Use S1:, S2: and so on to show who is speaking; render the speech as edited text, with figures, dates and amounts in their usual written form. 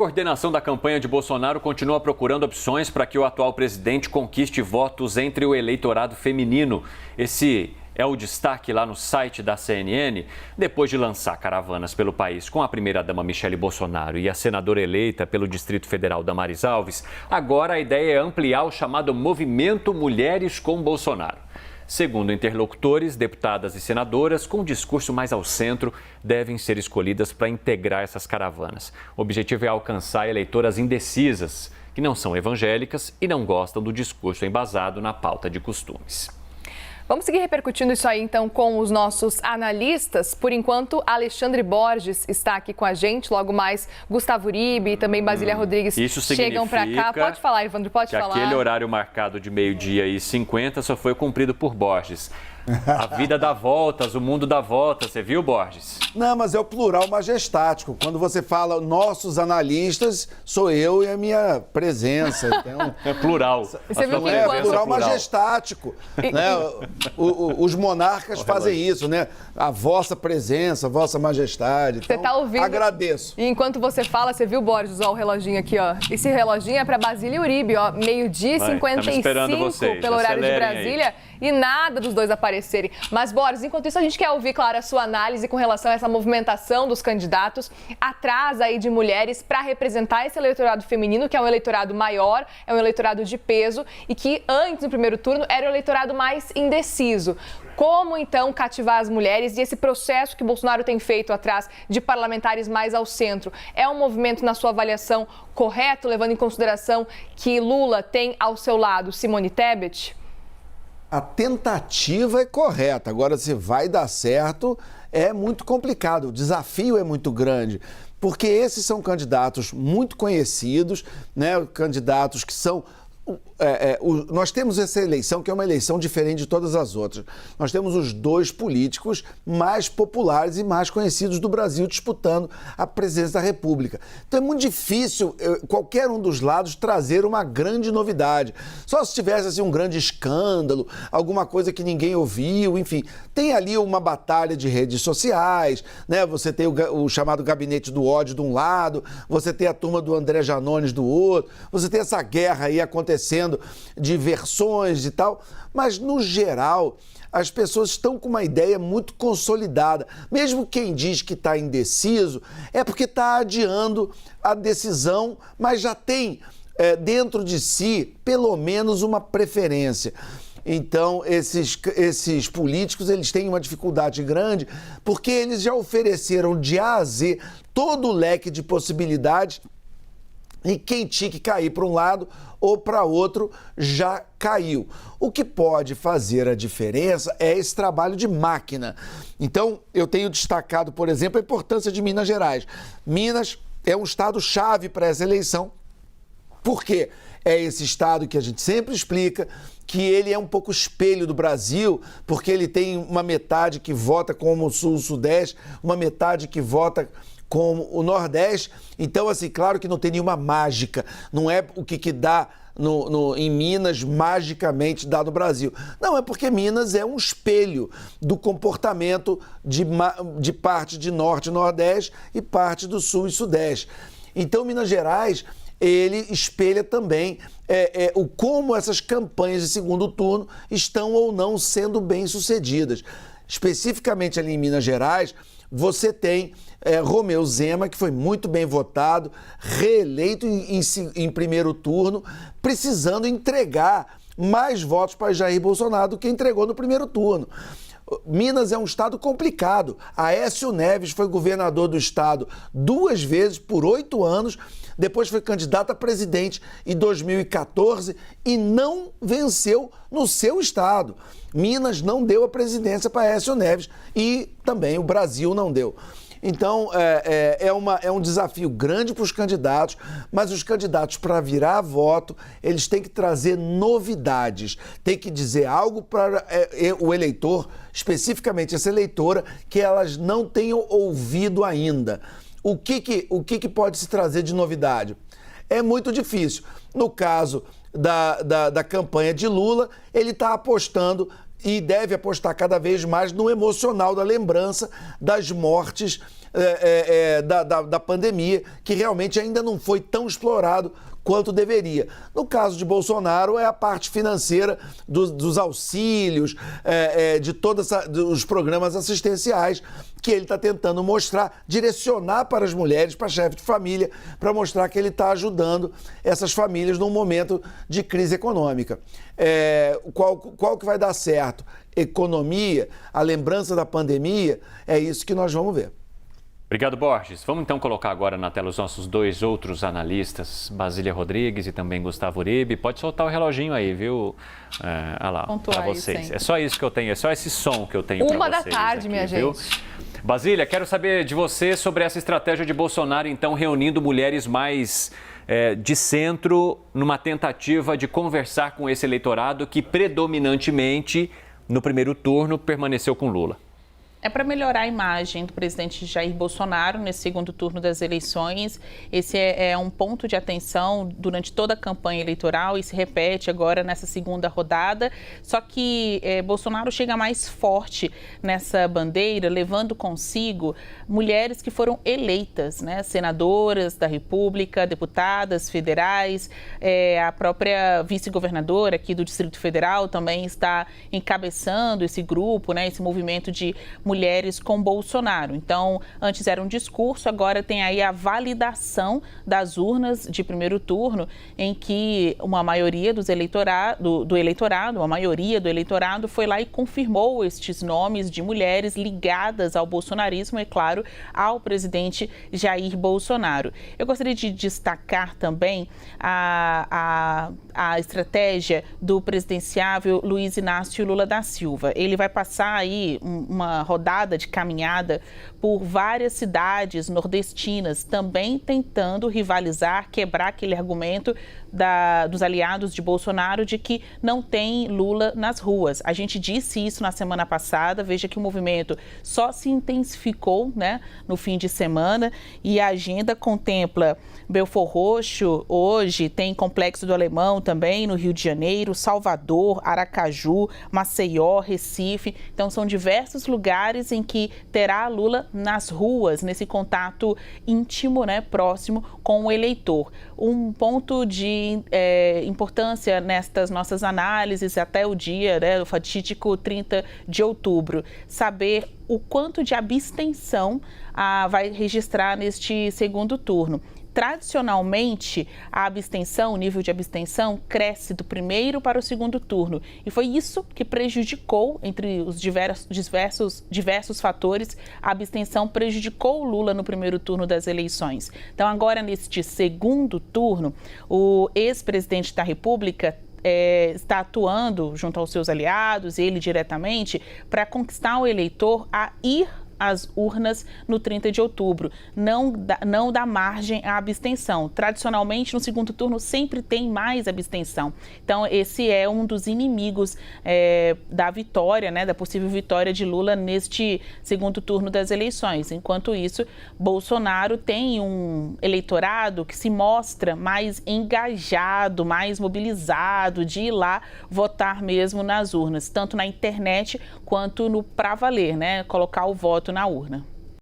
S1: A coordenação da campanha de Bolsonaro continua procurando opções para que o atual presidente conquiste votos entre o eleitorado feminino. Esse é o destaque lá no site da CNN. Depois de lançar caravanas pelo país com a primeira-dama Michele Bolsonaro e a senadora eleita pelo Distrito Federal Damares Alves, agora a ideia é ampliar o chamado Movimento Mulheres com Bolsonaro. Segundo interlocutores, deputadas e senadoras com discurso mais ao centro devem ser escolhidas para integrar essas caravanas. O objetivo é alcançar eleitoras indecisas, que não são evangélicas e não gostam do discurso embasado na pauta de costumes.
S2: Vamos seguir repercutindo isso aí, então, com os nossos analistas. Por enquanto, Alexandre Borges está aqui com a gente. Logo mais, Gustavo Uribe e também Basília Rodrigues chegam para cá. Pode falar, Evandro, pode falar.
S1: Aquele horário marcado de 12h50 só foi cumprido por Borges. A vida dá voltas, o mundo dá voltas, você viu, Borges?
S3: Não, mas é o plural majestático. Quando você fala nossos analistas, sou eu e a minha presença. Então,
S1: é plural.
S2: Você viu que
S3: é plural majestático. Né? Os monarcas fazem isso, né? A vossa presença, a vossa majestade. Então,
S2: você tá ouvindo?
S3: Agradeço.
S2: E enquanto você fala, você viu, Borges, ó, o reloginho aqui, ó. Esse reloginho é para Basília Uribe, ó. 12h55 pelo horário de Brasília. Aí. E nada dos dois aparecerem. Mas, Borges, enquanto isso, a gente quer ouvir, claro, a sua análise com relação a essa movimentação dos candidatos atrás aí de mulheres para representar esse eleitorado feminino, que é um eleitorado maior, é um eleitorado de peso e que antes, no primeiro turno, era o eleitorado mais indeciso. Como, então, cativar as mulheres e esse processo que Bolsonaro tem feito atrás de parlamentares mais ao centro? É um movimento, na sua avaliação, correto, levando em consideração que Lula tem ao seu lado Simone Tebet?
S3: A tentativa é correta, agora se vai dar certo é muito complicado, o desafio é muito grande, porque esses são candidatos muito conhecidos, né? Candidatos que são... nós temos essa eleição que é uma eleição diferente de todas as outras. Nós temos os dois políticos mais populares e mais conhecidos do Brasil disputando a presidência da República. Então é muito difícil qualquer um dos lados trazer uma grande novidade. Só se tivesse assim, um grande escândalo, alguma coisa que ninguém ouviu, enfim. Tem ali uma batalha de redes sociais, né? Você tem o chamado gabinete do ódio de um lado, você tem a turma do André Janones do outro, você tem essa guerra aí acontecendo de versões e tal, mas no geral as pessoas estão com uma ideia muito consolidada. Mesmo quem diz que está indeciso é porque está adiando a decisão, mas já tem dentro de si pelo menos uma preferência. Então, esses políticos, eles têm uma dificuldade grande porque eles já ofereceram de A a Z todo o leque de possibilidades e quem tinha que cair para um lado ou para outro já caiu. O que pode fazer a diferença é esse trabalho de máquina. Então, eu tenho destacado, por exemplo, a importância de Minas Gerais. Minas é um estado-chave para essa eleição, porque é esse estado que a gente sempre explica que ele é um pouco espelho do Brasil, porque ele tem uma metade que vota como o Sul-Sudeste, uma metade que vota como o Nordeste. Então, assim, claro que não tem nenhuma mágica, não é o que dá em Minas magicamente dá no Brasil. Não, é porque Minas é um espelho do comportamento de parte de Norte e Nordeste e parte do Sul e Sudeste. Então, Minas Gerais, ele espelha também como essas campanhas de segundo turno estão ou não sendo bem-sucedidas. Especificamente ali em Minas Gerais, você tem Romeu Zema, que foi muito bem votado, reeleito em primeiro turno, precisando entregar mais votos para Jair Bolsonaro do que entregou no primeiro turno. Minas é um estado complicado. Aécio Neves foi governador do estado 2 vezes por 8 anos, depois foi candidato a presidente em 2014 e não venceu no seu estado. Minas não deu a presidência para Aécio Neves e também o Brasil não deu. Então, é um desafio grande para os candidatos, mas os candidatos, para virar voto, eles têm que trazer novidades, têm que dizer algo para o eleitor, especificamente essa eleitora, que elas não tenham ouvido ainda. O que pode se trazer de novidade? É muito difícil. No caso da campanha de Lula, ele está apostando e deve apostar cada vez mais no emocional da lembrança das mortes da pandemia, que realmente ainda não foi tão explorado quanto deveria. No caso de Bolsonaro, é a parte financeira dos auxílios, de todos os programas assistenciais que ele está tentando mostrar, direcionar para as mulheres, para chefes de família, para mostrar que ele está ajudando essas famílias num momento de crise econômica. Qual que vai dar certo? Economia, a lembrança da pandemia, é isso que nós vamos ver.
S1: Obrigado, Borges. Vamos então colocar agora na tela os nossos dois outros analistas, Basília Rodrigues e também Gustavo Uribe. Pode soltar o reloginho aí, viu? Olha lá, para vocês.
S2: Sempre.
S1: É só isso que eu tenho, é só esse som que eu tenho para vocês.
S2: 1 da tarde,
S1: aqui,
S2: minha
S1: viu?
S2: gente.
S1: Basília, quero saber de você sobre essa estratégia de Bolsonaro, então, reunindo mulheres mais de centro numa tentativa de conversar com esse eleitorado que predominantemente, no primeiro turno, permaneceu com Lula.
S4: É para melhorar a imagem do presidente Jair Bolsonaro nesse segundo turno das eleições. Esse é um ponto de atenção durante toda a campanha eleitoral e se repete agora nessa segunda rodada. Só que Bolsonaro chega mais forte nessa bandeira, levando consigo mulheres que foram eleitas, né? Senadoras da República, deputadas federais, a própria vice-governadora aqui do Distrito Federal também está encabeçando esse grupo, né? Esse movimento de mulheres com Bolsonaro. Então, antes era um discurso, agora tem aí a validação das urnas de primeiro turno, em que uma maioria do eleitorado foi lá e confirmou estes nomes de mulheres ligadas ao bolsonarismo, é claro, ao presidente Jair Bolsonaro. Eu gostaria de destacar também a estratégia do presidenciável Luiz Inácio Lula da Silva. Ele vai passar aí uma rodada de caminhada por várias cidades nordestinas, também tentando rivalizar, quebrar aquele argumento dos aliados de Bolsonaro de que não tem Lula nas ruas. A gente disse isso na semana passada, veja que o movimento só se intensificou, né, no fim de semana, e a agenda contempla Belford Roxo, hoje tem Complexo do Alemão também no Rio de Janeiro, Salvador, Aracaju, Maceió, Recife. Então são diversos lugares em que terá Lula nas ruas, nesse contato íntimo, né, próximo com o eleitor. Um ponto de importância nestas nossas análises até o dia, né, do fatídico 30 de outubro, saber o quanto de abstenção vai registrar neste segundo turno. Tradicionalmente, a abstenção, o nível de abstenção, cresce do primeiro para o segundo turno. E foi isso que prejudicou, entre os diversos fatores, a abstenção prejudicou o Lula no primeiro turno das eleições. Então, agora, neste segundo turno, o ex-presidente da República está atuando junto aos seus aliados, ele diretamente, para conquistar o eleitor a ir às urnas no 30 de outubro, não dá margem à abstenção. Tradicionalmente, no segundo turno, sempre tem mais abstenção. Então, esse é um dos inimigos da vitória, né, da possível vitória de Lula neste segundo turno das eleições. Enquanto isso, Bolsonaro tem um eleitorado que se mostra mais engajado, mais mobilizado de ir lá votar mesmo nas urnas, tanto na internet quanto no pra valer, né, colocar o voto na urna.